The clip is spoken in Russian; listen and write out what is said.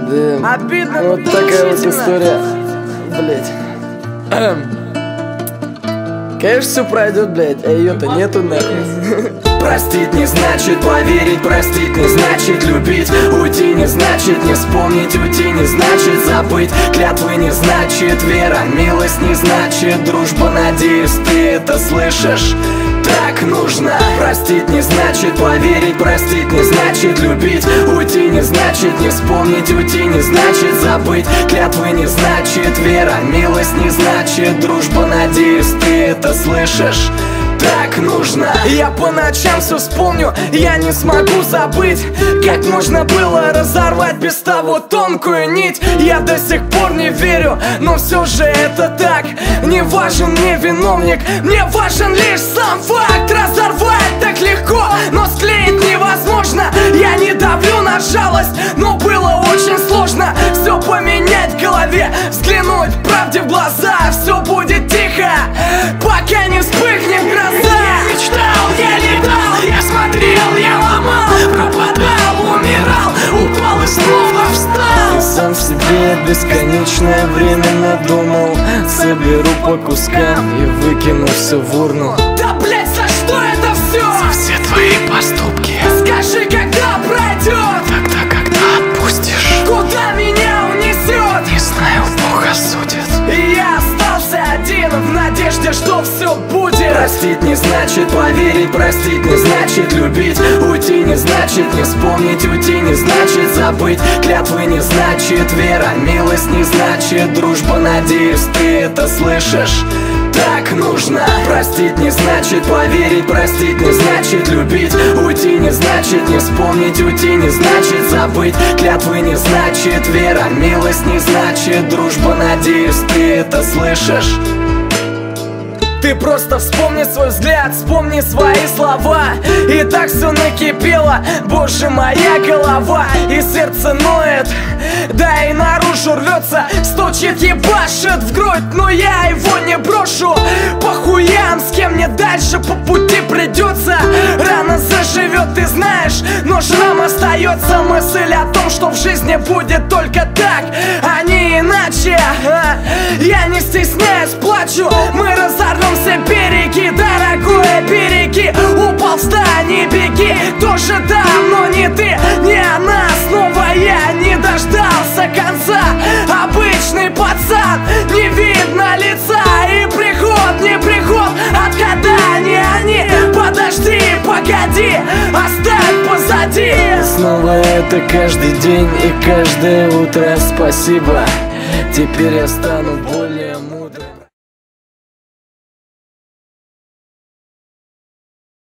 Да, обидно, вот такая вот история, блять. Конечно, все пройдет, блять, а ее-то нету нахуй. Простить не значит поверить, простить не значит любить. Уйти не значит не вспомнить, уйти не значит забыть. Клятвы не значит вера, милость не значит дружба. Надеюсь, ты это слышишь. Так нужно. Простить не значит поверить, простить не значит любить. Уйти не значит не вспомнить, уйти не значит забыть. Клятвы не значит вера, милость не значит дружба. Надеюсь, ты это слышишь. Так нужно. Я по ночам все вспомню, я не смогу забыть, как можно было разорвать без того тонкую нить. Я до сих пор не верю, но все же это так. Не важен мне виновник, мне важен лишь сам факт. Разорвать так легко, но склеить невозможно. Я не давлю на жалость, но было очень сложно все поменять в голове, взглянуть правде в глаза. Все будет тихо, пока не вспыхнет гроза. Я мечтал, я летал, я смотрел, я ломал, пропадал, умирал, упал и снова встал. И сам в себе бесконечное время надумал. Соберу по кускам и выкину все в урну. Да блять, за что это все? За все твои поступки. Скажи, когда пройдет? Тогда, когда отпустишь. Куда меня унесет? Не знаю, Бог осудит. И я остался один в надежде, что все будет. Простить не значит поверить, простить не значит любить. Уйти не значит не вспомнить, уйти не значит забыть. Клятвы не значит вера, милость не значит дружба. Надеюсь, ты это слышишь. Так нужно. Простить не значит поверить, простить не значит любить. Уйти не значит не вспомнить, уйти не значит забыть. Клятвы не значит вера, милость не значит дружба. Надеюсь, ты это слышишь. Ты просто вспомни свой взгляд, вспомни свои слова. И так все накипело, боже, моя голова. И сердце ноет, да и наружу рвется. Стучит, ебашит в грудь, но я его не брошу. По хуям, с кем мне дальше по пути придется. Рано заживет, ты знаешь, но шрам остается. Мысль о том, что в жизни будет только так, а не иначе. Я не стесняюсь, плачу, мы разорвем все береги, дорогое, береги. Упал, встань и беги. Тоже там, но не ты, не она. Снова я не дождался конца. Обычный пацан, не видно лица. И приход, не приход, отгада, не они. Подожди, погоди, оставь позади. Снова это каждый день и каждое утро. Спасибо, теперь я стану более мудрым.